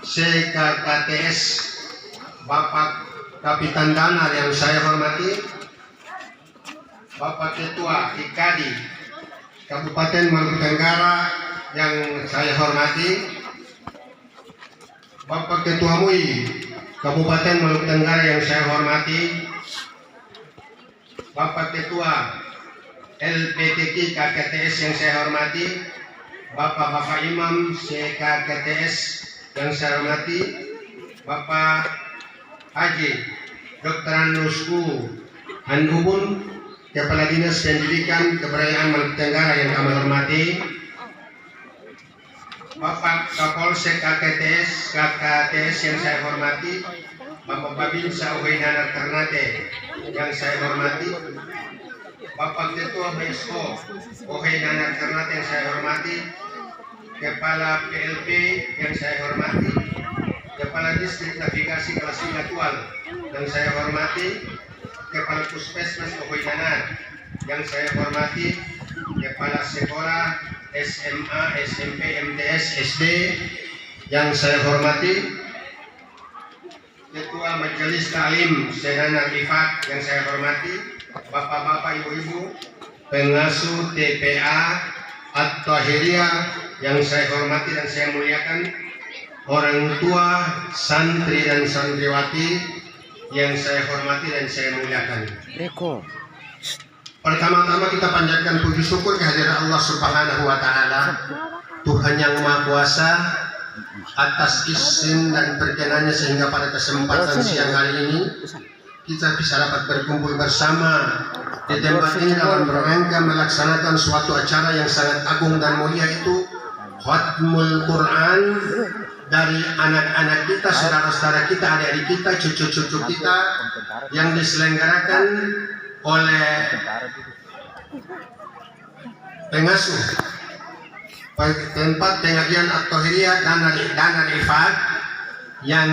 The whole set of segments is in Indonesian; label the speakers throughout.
Speaker 1: CKKTS Bapak Kapitan Danar yang saya hormati, Bapak Ketua IKADI Kabupaten Maluku Tenggara yang saya hormati, Bapak Ketua MUI Kabupaten Maluku Tenggara yang saya hormati, Bapak Ketua LPTK KKTS yang saya hormati, Bapak-bapak Imam CKKTS yang saya hormati, Bapak Haji Dr. Anusku Handubun, Kepala Dinas Pendidikan Kebudayaan Maluku Tenggara yang kami hormati, Bapak Kapolsek KKTS yang saya hormati, Bapak Babinsa Uhainana Ternate yang saya hormati, Bapak Ketua BSO Uhainana Ternate yang saya hormati, Kepala PLP yang saya hormati, Kepala Distrik Navigasi Kelas 3 Tual yang saya hormati, Kepala Puskesmas Uhainana yang saya hormati, Kepala Sekolah SMA, SMP, MTS, SD yang saya hormati, Ketua Majelis Ta'lim Senana Rifat yang saya hormati, Bapak-bapak, Ibu-ibu, pengasuh TPA At-Tahiriyah yang saya hormati dan saya muliakan, orang tua, santri dan santriwati yang saya hormati dan saya muliakan. Pertama-tama kita panjatkan puji syukur kehadiran Allah Subhanahu wa Ta'ala, Tuhan yang Maha Kuasa, atas izin dan perkenannya sehingga pada kesempatan siang hari ini kita bisa dapat berkumpul bersama di tempat ini dalam rangka melaksanakan suatu acara yang sangat agung dan mulia, itu Khatmul Quran dari anak-anak kita, saudara-saudara kita, adik-adik kita, cucu-cucu kita, yang diselenggarakan oleh pengasuh tempat pengajian At-Tahiriyah Danar Rifat, yang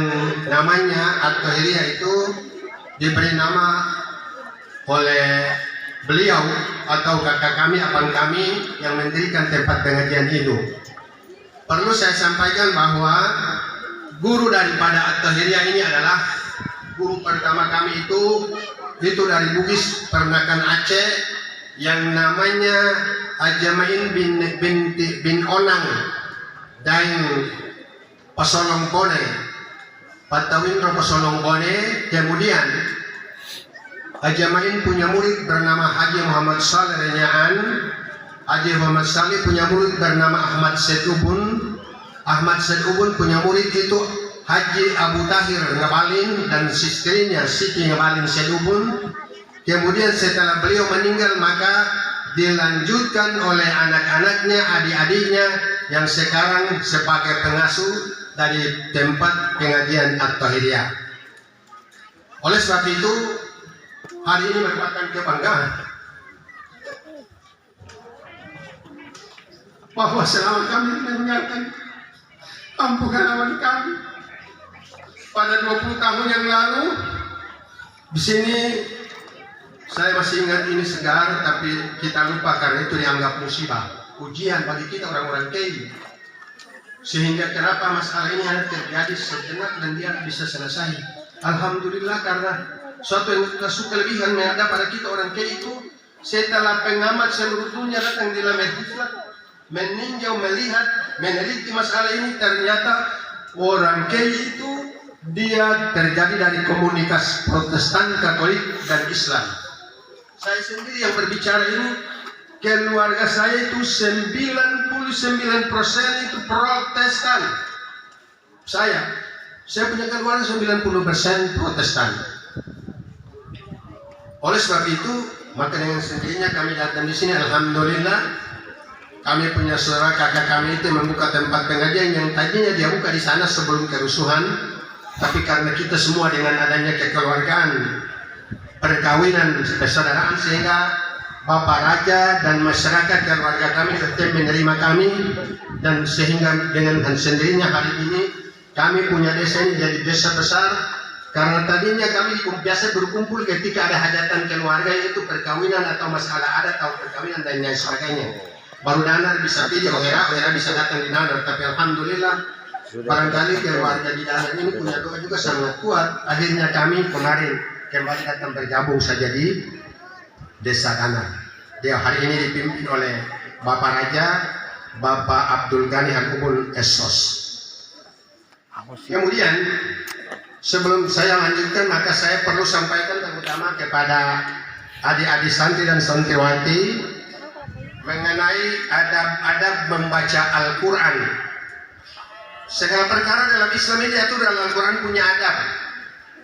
Speaker 1: namanya At-Tahiriyah itu diberi nama oleh beliau atau kakak kami, abang kami yang mendirikan tempat pengajian itu. Perlu saya sampaikan bahwa guru daripada At-Tahiriyah ini adalah guru pertama kami itu dari Bugis Peranakan Aceh, yang namanya Ajamain bin Onang dan Pasolong Bone, Patawin Pasolong Bone. Kemudian Ajamain punya murid bernama Haji Muhammad Saleh Renyaan. Haji Muhammad Saleh punya murid bernama Ahmad Said Ubun. Ahmad Said Ubun punya murid itu Haji Abu Tahir Ngabalin dan istrinya Siti Ngabalin Said Ubun. Kemudian setelah beliau meninggal, maka dilanjutkan oleh anak-anaknya, adik-adiknya yang sekarang sebagai pengasuh dari tempat pengajian At-Tahiriyah. Oleh sebab itu, hari ini merupakan kebanggaan bahwa selama kami mendengarkan kampung halaman kami pada 20 tahun yang lalu, di sini saya masih ingat ini segar, tapi kita lupa karena itu dianggap musibah, ujian bagi kita orang-orang KI. Sehingga kenapa masalah ini hanya terjadi sejenak dan dia bisa selesai. Alhamdulillah, karena suatu yang kelebihan yang ada pada kita orang KI itu, setelah pengamat seluruh dunia datang di Lamediflat, meninjau, melihat, meneliti masalah ini, ternyata orang KI itu dia terjadi dari komunitas Protestan, Katolik, dan Islam. Saya sendiri yang berbicara ini, keluarga saya itu 99% itu Protestan. Saya punya keluarga 90% Protestan. Oleh sebab itu, maka dengan sendirinya kami datang di sini. Alhamdulillah, kami punya saudara kakak kami itu membuka tempat pengajian yang tadinya dia buka di sana sebelum kerusuhan, tapi karena kita semua dengan adanya kekeluargaan, perkawinan, persaudaraan, sehingga Bapak Raja dan masyarakat keluarga kami tetap menerima kami, dan sehingga dengan sendirinya hari ini kami punya desa ini jadi desa besar. Karena tadinya kami biasa berkumpul ketika ada hajatan keluarga, yaitu perkawinan atau masalah adat atau perkawinan dan lain sebagainya. Baru Danar bisa pilih, Ohera bisa datang di Danar. Tapi alhamdulillah Barangkali keluarga di dalam ini punya doa juga sangat kuat. Akhirnya kami kemarin kembali datang bergabung saja di Desa Dana. Dia hari ini dipimpin oleh Bapak Raja, Bapak Abdul Ghani Al-Ubul Esos. Kemudian sebelum saya lanjutkan, maka saya perlu sampaikan terutama kepada adik-adik santri dan santriwati mengenai adab-adab membaca Al-Quran. Segala perkara dalam Islam ini diatur dalam Al-Quran punya adab.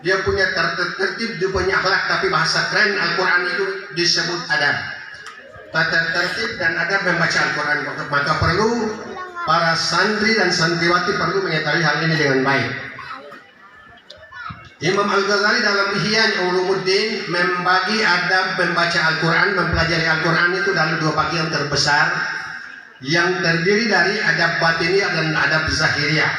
Speaker 1: Dia punya tertib, dia punya akhlak, tapi bahasa keren Al-Quran itu disebut adab. Tata tertib dan adab membaca Al-Quran. Maka perlu para santri dan santriwati perlu mengetahui hal ini dengan baik. Imam Al-Ghazali dalam Ihya Ulumuddin membagi adab membaca Al-Quran, mempelajari Al-Quran itu dalam dua bagian terbesar yang terdiri dari adab batiniah dan adab zahiriah.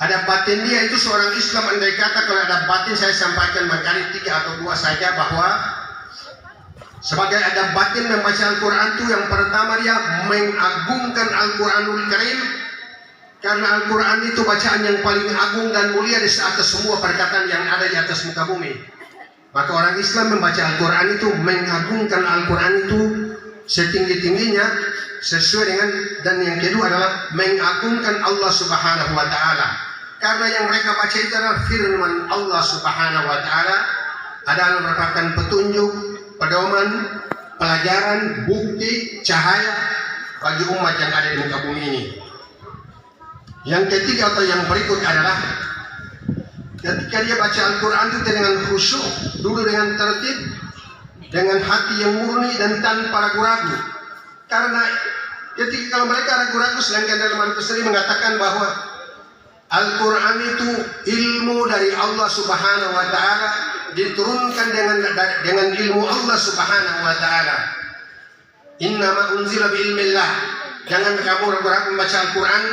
Speaker 1: Adab batiniah itu seorang Islam, andai kata kalau adab batin saya sampaikan barangkali 3 atau 2 saja, bahwa sebagai adab batin membaca Al-Quran itu yang pertama dia mengagungkan Al-Quranul Karim, karena Al-Quran itu bacaan yang paling agung dan mulia di atas semua perkataan yang ada di atas muka bumi. Maka orang Islam membaca Al-Quran itu mengagungkan Al-Quran itu setinggi-tingginya sesuai dengan, dan yang kedua adalah mengagungkan Allah Subhanahu wa Ta'ala, karena yang mereka baca itu adalah firman Allah Subhanahu wa Ta'ala, adalah merupakan petunjuk, pedoman, pelajaran, bukti, cahaya bagi umat yang ada di muka bumi ini. Yang ketiga atau yang berikut adalah ketika dia baca Al-Quran itu dengan khusyuk, dulu dengan tertib, dengan hati yang murni dan tanpa ragu-ragu. Karena ketika kalau mereka ragu-ragu, sedangkan dalam Al-Quran mengatakan bahwa Al-Quran itu ilmu dari Allah Subhanahu wa Ta'ala, diturunkan dengan ilmu Allah Subhanahu wa Ta'ala. Innama unzila bi ilmillah. Jangan kamu ragu-ragu membaca Al-Quran,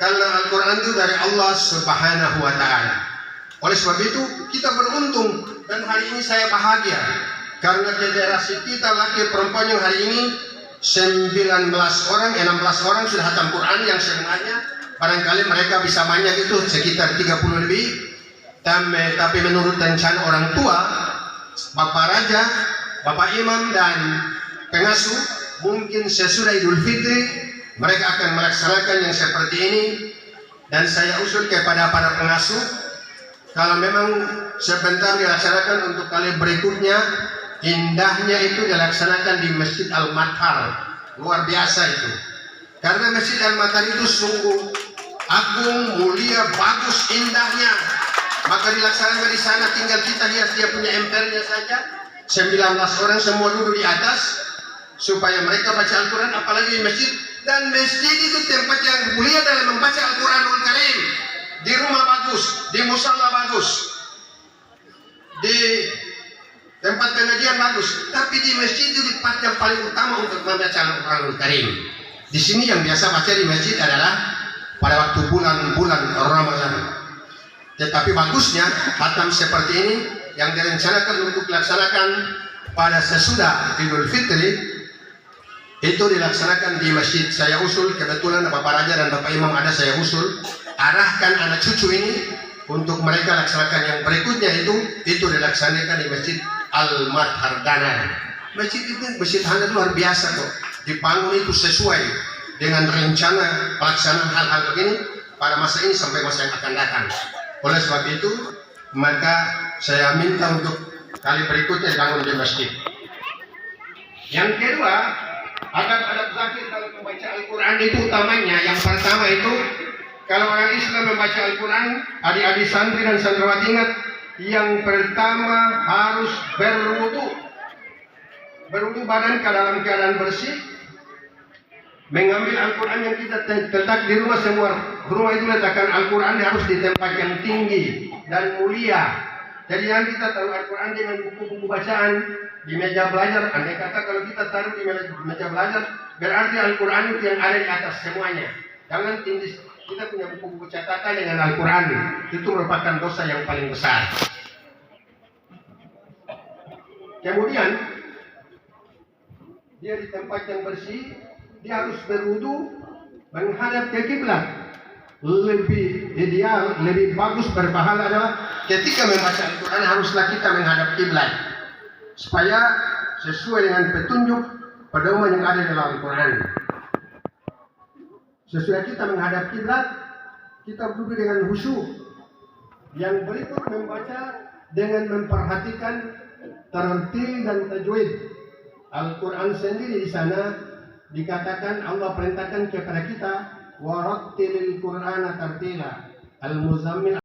Speaker 1: karena Al-Quran itu dari Allah Subhanahu wa Ta'ala. Oleh sebab itu kita beruntung, dan hari ini saya bahagia karena generasi kita laki perempuan yang hari ini 19 orang, 16 orang sudah hatam Quran, yang sebenarnya barangkali mereka bisa banyak itu sekitar 30 lebih. Tapi menurut rencana orang tua, Bapak Raja, Bapak Imam dan pengasuh, mungkin sesudah Idul Fitri mereka akan melaksanakan yang seperti ini. Dan saya usul kepada para pengasuh, kalau memang sebentar dilaksanakan untuk kali berikutnya, indahnya itu dilaksanakan di Masjid Al-Madhar. Luar biasa itu, karena Masjid Al-Madhar itu sungguh agung, mulia, bagus, indahnya. Maka dilaksanakan di sana, tinggal kita lihat dia punya empernya saja, 19 orang semua duduk di atas supaya mereka baca Al-Quran, apalagi di masjid. Dan masjid itu tempat yang mulia dalam membaca Al-Quranul Karim. Di rumah bagus, di musalla bagus, di tempat pengajian bagus, tapi di masjid itu tempat yang paling utama untuk membaca Al-Quranul Karim. Di sini yang biasa baca di masjid adalah pada waktu bulan-bulan Ramadan. Tetapi bagusnya khatam seperti ini yang direncanakan untuk dilaksanakan pada sesudah Idul Fitri itu dilaksanakan di masjid. Saya usul, kebetulan Bapak Raja dan Bapak Imam ada, saya usul arahkan anak cucu ini untuk mereka laksanakan yang berikutnya itu dilaksanakan di Masjid Al-Madhar Dana. Masjid itu Masjid Hanat luar biasa kok, dibangun itu sesuai dengan rencana pelaksanaan hal-hal begini pada masa ini sampai masa yang akan datang. Oleh sebab itu maka saya minta untuk kali berikutnya dibangun di masjid. Yang kedua, adab-adab zahir dalam membaca Al-Quran itu utamanya, yang pertama itu kalau orang Islam membaca Al-Quran, adik-adik santri dan santriwati ingat, yang pertama harus berwudu. Berwudu badan ke dalam keadaan bersih, mengambil Al-Quran yang kita letak di rumah, semua rumah itu letakkan Al-Quran harus di tempat yang tinggi dan mulia. Jadi yang kita taruh Al-Quran dengan buku-buku bacaan di meja belajar. Andai kata kalau kita taruh di meja belajar, berarti Al-Quran itu yang ada di atas semuanya. Jangan tinggi. Kita punya buku-buku catatan dengan Al-Quran, itu merupakan dosa yang paling besar. Kemudian dia di tempat yang bersih, dia harus berwudu menghadap ke kiblat. lebih ideal, lebih bagus, berpahala adalah ketika membaca Al-Quran haruslah kita menghadap kiblat supaya sesuai dengan petunjuk pedoman yang ada dalam Al-Quran. Sesuai kita menghadap kiblat, kita duduk dengan khusyuk. Yang berikut membaca dengan memperhatikan tartil dan tajwid. Al-Quran sendiri di sana dikatakan Allah perintahkan kepada kita warattilil Qur'ana tartila. Al-Muzammil